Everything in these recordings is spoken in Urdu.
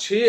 6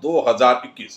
2021।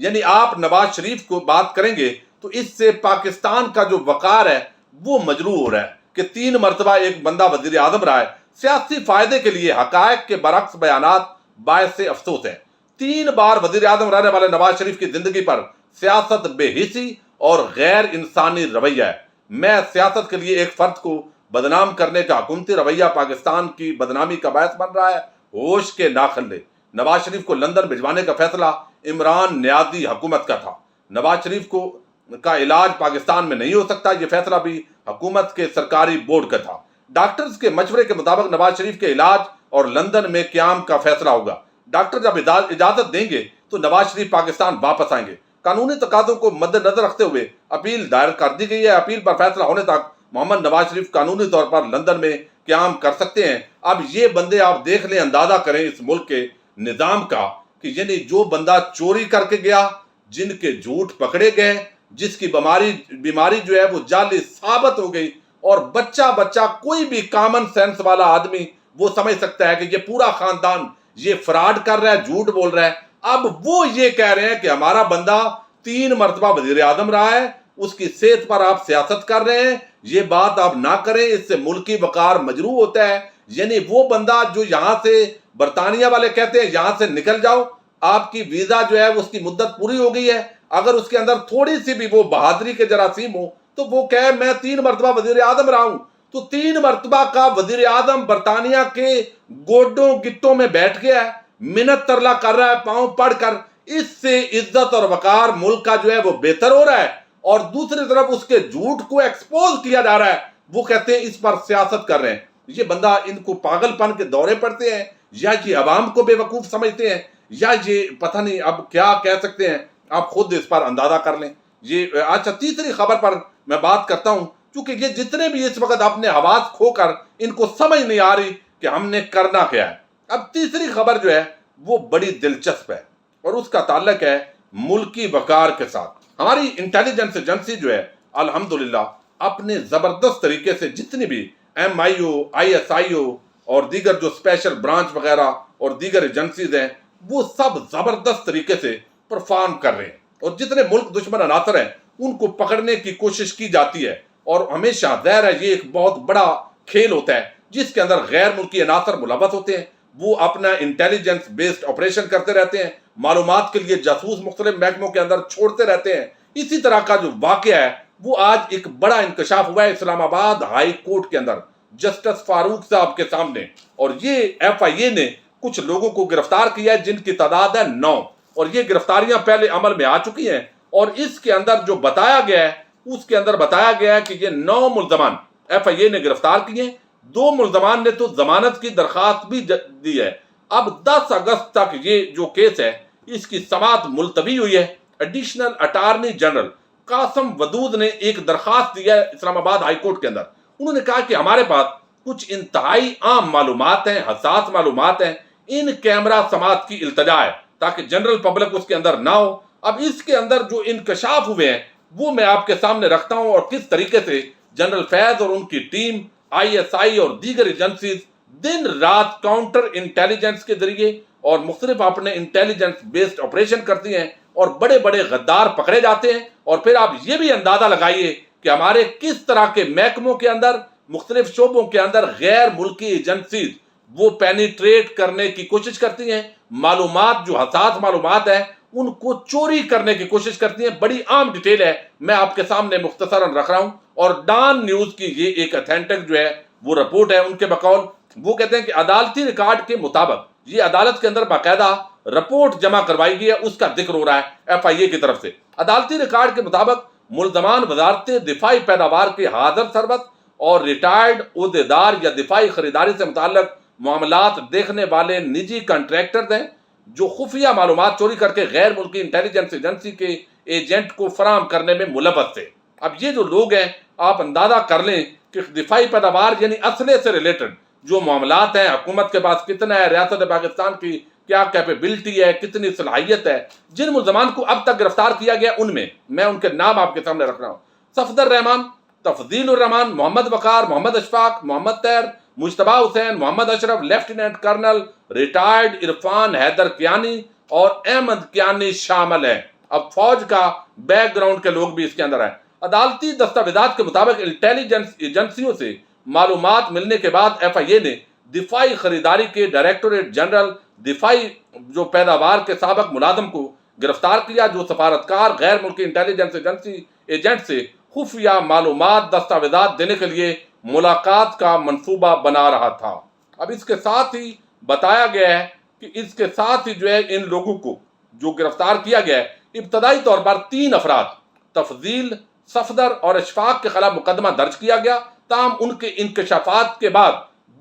یعنی آپ نواز شریف کو بات کریں گے تو اس سے پاکستان کا جو وقار ہے وہ مجروح ہو رہا ہے کہ 3 مرتبہ ایک بندہ وزیر اعظم رہا ہے. سیاسی فائدے کے لیے حقائق کے برعکس بیانات باعث افسوس ہیں. 3 بار وزیر اعظم رہنے والے نواز شریف کی زندگی پر سیاست بے حسی اور غیر انسانی رویہ ہے. میں سیاست کے لیے ایک فرد کو بدنام کرنے کا حکومتی رویہ پاکستان کی بدنامی کا باعث بن رہا ہے. ہوش کے ناخلے. نواز شریف کو لندن بھجوانے کا فیصلہ عمران نیازی حکومت کا تھا. نواز شریف کا علاج پاکستان میں نہیں ہو سکتا، یہ فیصلہ بھی حکومت کے سرکاری بورڈ کا تھا. ڈاکٹرز کے مشورے کے مطابق نواز شریف کے علاج اور لندن میں قیام کا فیصلہ ہوگا. ڈاکٹر جب اجازت دیں گے تو نواز شریف پاکستان واپس آئیں گے. قانونی تقاضوں کو مد نظر رکھتے ہوئے اپیل دائر کر دی گئی ہے. اپیل پر فیصلہ ہونے تک محمد نواز شریف قانونی طور پر لندن میں قیام کر سکتے ہیں. اب یہ بندے آپ دیکھ لیں، اندازہ کریں اس ملک کے نظام کا کہ یعنی جو بندہ چوری کر کے گیا، جن کے جھوٹ پکڑے گئے، جس کی بیماری جو ہے وہ جعلی ثابت ہو گئی، اور بچہ کوئی بھی کامن سینس والا آدمی وہ سمجھ سکتا ہے کہ یہ پورا خاندان یہ فراڈ کر رہا ہے، جھوٹ بول رہا ہے. اب وہ یہ کہہ رہے ہیں کہ ہمارا بندہ 3 مرتبہ وزیر اعظم رہا ہے، اس کی صحت پر آپ سیاست کر رہے ہیں. یہ بات آپ نہ کریں، اس سے ملکی وقار مجروح ہوتا ہے. یعنی وہ بندہ جو یہاں سے برطانیہ والے کہتے ہیں یہاں سے نکل جاؤ، آپ کی ویزا جو ہے اس کی مدت پوری ہو گئی ہے، اگر اس کے اندر تھوڑی سی بھی وہ بہادری کے جراثیم ہو تو وہ کہے میں 3 مرتبہ وزیر اعظم رہا ہوں. تو 3 مرتبہ کا وزیر اعظم برطانیہ کے گوڈوں گٹوں میں بیٹھ گیا ہے، منت ترلا کر رہا ہے پاؤں پڑھ کر. اس سے عزت اور وقار ملک کا جو ہے وہ بہتر ہو رہا ہے، اور دوسری طرف اس کے جھوٹ کو ایکسپوز کیا جا رہا ہے. وہ کہتے ہیں اس پر سیاست کر رہے ہیں. یہ بندہ ان کو پاگل پن کے دورے پڑتے ہیں، یا یہ عوام کو بے وقوف سمجھتے ہیں، یا یہ پتہ نہیں اب کیا کہہ سکتے ہیں. آپ خود اس پر اندازہ کر لیں. یہ اچھا، تیسری خبر پر میں بات کرتا ہوں، کیونکہ یہ جتنے بھی اس وقت اپنے حواس کھو کر ان کو سمجھ نہیں آ رہی کہ ہم نے کرنا کیا ہے. اب تیسری خبر جو ہے وہ بڑی دلچسپ ہے، اور اس کا تعلق ہے ملکی وقار کے ساتھ. ہماری انٹیلیجنس ایجنسی جو ہے الحمدللہ اپنے زبردست طریقے سے جتنی بھی MIO ISIO اور دیگر جو اسپیشل برانچ وغیرہ اور دیگر ایجنسیز ہیں وہ سب زبردست طریقے سے پرفارم کر رہے ہیں، اور جتنے ملک دشمن عناصر ہیں ان کو پکڑنے کی کوشش کی جاتی ہے. اور ہمیشہ ظاہر ہے یہ ایک بہت بڑا کھیل ہوتا ہے جس کے اندر غیر ملکی عناصر ملوث ہوتے ہیں. وہ اپنا انٹیلیجنس بیسڈ آپریشن کرتے رہتے ہیں، معلومات کے لیے جاسوس مختلف محکموں کے اندر چھوڑتے رہتے ہیں. اسی طرح کا جو واقعہ ہے وہ آج ایک بڑا انکشاف ہوا ہے اسلام آباد ہائی کورٹ کے اندر جسٹس فاروق صاحب کے سامنے. اور یہ FIA نے کچھ لوگوں کو گرفتار کیا ہے جن کی تعداد ہے 9، اور یہ گرفتاریاں پہلے عمل میں آ چکی ہیں. اور اس کے اندر جو بتایا گیا ہے اس کے اندر بتایا گیا ہے کہ یہ 9 ملزمان FIA نے گرفتار کیے ہیں. 2 ملزمان نے تو ضمانت کی درخواست بھی دی ہے. اب 10 اگست تک یہ جو کیس ہے اس کی سماعت ملتوی ہوئی ہے. ایڈیشنل اٹارنی جنرل قاسم ودود نے ایک درخواست دی ہے اسلام آباد ہائی کورٹ کے اندر. انہوں نے کہا کہ ہمارے پاس کچھ انتہائی عام معلومات ہیں، حساس معلومات ہیں، ان کیمرہ سماعت کی التجا ہے تاکہ جنرل پبلک اس کے اندر نہ ہو. اب اس کے اندر جو انکشاف ہوئے ہیں وہ میں آپ کے سامنے رکھتا ہوں، اور کس طریقے سے جنرل فیض اور ان کی ٹیم ISI اور دیگر ایجنسیز دن رات کاؤنٹر انٹیلیجنس کے ذریعے اور مختلف اپنے انٹیلیجنس بیسڈ آپریشن کرتی ہیں، اور بڑے بڑے غدار پکڑے جاتے ہیں. اور پھر آپ یہ بھی اندازہ لگائیے کہ ہمارے کس طرح کے محکموں کے اندر، مختلف شعبوں کے اندر غیر ملکی ایجنسیز وہ پینیٹریٹ کرنے کی کوشش کرتی ہیں، معلومات جو حساس معلومات ہیں ان کو چوری کرنے کی کوشش کرتی ہیں. بڑی عام ڈیٹیل ہے، میں آپ کے سامنے مختصراً رکھ رہا ہوں. اور ڈان نیوز کی یہ ایک اتھینٹک جو ہے وہ رپورٹ ہے ان کے بقول. وہ کہتے ہیں کہ عدالتی ریکارڈ کے مطابق یہ عدالت کے اندر باقاعدہ رپورٹ جمع کروائی گئی ہے، اس کا ذکر ہو رہا ہے FIA کی طرف سے. عدالتی ریکارڈ کے مطابق ملزمان وزارت دفاعی پیداوار کے حاضر سربراہ اور ریٹائرڈ عہدیدار یا دفاعی خریداری سے متعلق معاملات دیکھنے والے نجی کنٹریکٹرز ہیں جو خفیہ معلومات چوری کر کے غیر ملکی انٹیلیجنس ایجنسی کے ایجنٹ کو فراہم کرنے میں ملوث تھے. اب یہ جو لوگ ہیں آپ اندازہ کر لیں کہ دفاعی پیداوار یعنی اسلحے سے ریلیٹڈ جو معاملات ہیں، حکومت کے پاس کتنا ہے، ریاست پاکستان کی کیا کیپیبلٹی ہے، کتنی صلاحیت ہے. جن ملزمان کو اب تک گرفتار کیا گیا ان میں میں ان کے نام آپ کے سامنے رکھ رہا ہوں: Safdar Rahman, Tafzeel ur-Rahman, Muhammad Waqar, Muhammad Ashfaq, Muhammad Tahir, Mujtaba Hussain, Muhammad Ashraf, lieutenant colonel retired Irfan Haider Kiani اور احمد کیانی شامل ہیں. اب فوج کا بیک گراؤنڈ کے لوگ بھی اس کے اندر ہیں۔ عدالتی دستاویزات کے مطابق انٹیلیجنس ایجنسیوں سے معلومات ملنے کے بعد ایف آئی اے نے دفاعی خریداری کے ڈائریکٹوریٹ جنرل دفاعی جو پیداوار کے سابق ملازم کو گرفتار کیا، جو سفارتکار غیر ملکی انٹیلیجنس ایجنسی ایجنٹ سے خفیہ معلومات دستاویزات دینے کے لیے ملاقات کا منصوبہ بنا رہا تھا۔ اب اس کے ساتھ ہی بتایا گیا ہے کہ اس کے ساتھ ہی جو ہے ان لوگوں کو جو گرفتار کیا گیا ہے، ابتدائی طور پر 3 افراد تفضیل، صفدر اور اشفاق کے خلاف مقدمہ درج کیا گیا، تاہم ان کے انکشافات کے بعد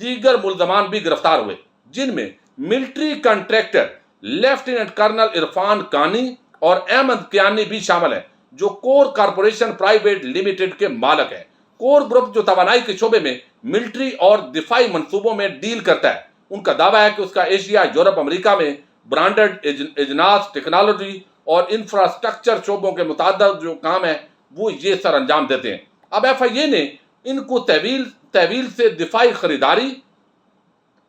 دیگر ملزمان بھی گرفتار ہوئے، جن میں military contractor lieutenant colonel Irfan Kiani اور احمد کیانی بھی شامل ہیں، جو کور کارپوریشن پرائیویٹ لمیٹڈ کے مالک ہیں۔ کور گروپ جو توانائی کے شعبے میں ملٹری اور دفاعی منصوبوں میں ڈیل کرتا ہے، ان کا دعویٰ ہے کہ اس کا ایشیا، یورپ، امریکہ میں برانڈڈ اجناس، ٹیکنالوجی اور انفراسٹرکچر شعبوں کے متعدد جو کام ہیں وہ یہ سر انجام دیتے ہیں۔ اب ایف آئی اے نے ان کو تحویل سے دفاعی خریداری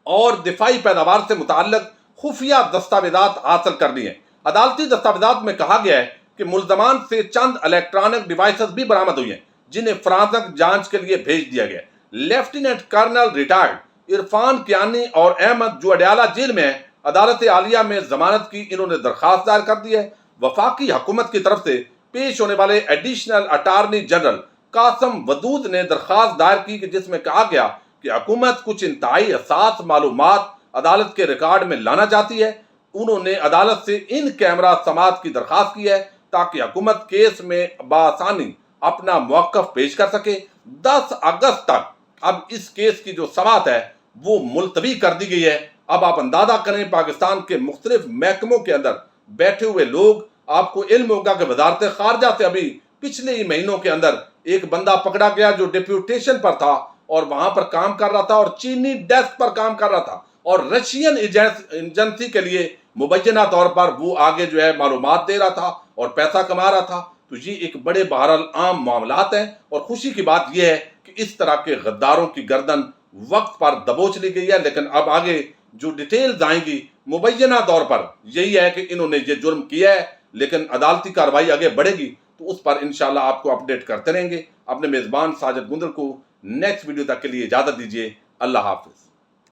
اور دفاعی پیداوار سے متعلق خفیہ دستاویزات حاصل کر لی ہیں۔ عدالتی دستاویزات میں کہا گیا ہے کہ ملزمان سے چند الیکٹرانک ڈیوائسز بھی برآمد ہوئی ہیں، جنہیں فرانسک جانچ کے لیے بھیج دیا گیا۔ Lieutenant colonel retired Irfan Kiani اور احمد جو اڈیالہ جیل میں ہیں، عدالت عالیہ میں ضمانت کی انہوں نے درخواست دائر کر دی ہے۔ وفاقی حکومت کی طرف سے پیش ہونے والے ایڈیشنل اٹارنی جنرل قاسم ودود نے درخواست دائر کی کہ جس میں کہا گیا کہ حکومت کچھ انتہائی حساس معلومات عدالت کے ریکارڈ میں لانا چاہتی ہے۔ انہوں نے عدالت سے ان کیمرہ سماعت کی درخواست کی ہے تاکہ حکومت کیس میں بآسانی اپنا موقف پیش کر سکے۔ 10 اگست تک اب اس کیس کی جو سماعت ہے وہ ملتوی کر دی گئی ہے۔ اب آپ اندازہ کریں، پاکستان کے مختلف محکموں کے اندر بیٹھے ہوئے لوگ، آپ کو علم ہوگا کہ وزارت خارجہ سے ابھی پچھلے ہی مہینوں کے اندر ایک بندہ پکڑا گیا جو ڈیپیوٹیشن پر تھا اور وہاں پر کام کر رہا تھا اور چینی ڈیسک پر کام کر رہا تھا اور رشین ایجنسی کے لیے مبینہ طور پر وہ آگے جو ہے معلومات دے رہا تھا اور پیسہ کما رہا تھا۔ تو یہ ایک بڑے بہرحال عام معاملات ہیں، اور خوشی کی بات یہ ہے کہ اس طرح کے غداروں کی گردن وقت پر دبوچ لی گئی ہے، لیکن اب آگے جو ڈیٹیلز آئیں گی مبینہ طور پر یہی ہے کہ انہوں نے یہ جرم کیا ہے، لیکن عدالتی کارروائی آگے بڑھے گی تو اس پر انشاءاللہ آپ کو اپڈیٹ کرتے رہیں گے۔ اپنے میزبان ساجد گندر کو نیکسٹ ویڈیو تک کے لیے اجازت دیجیے۔ اللہ حافظ۔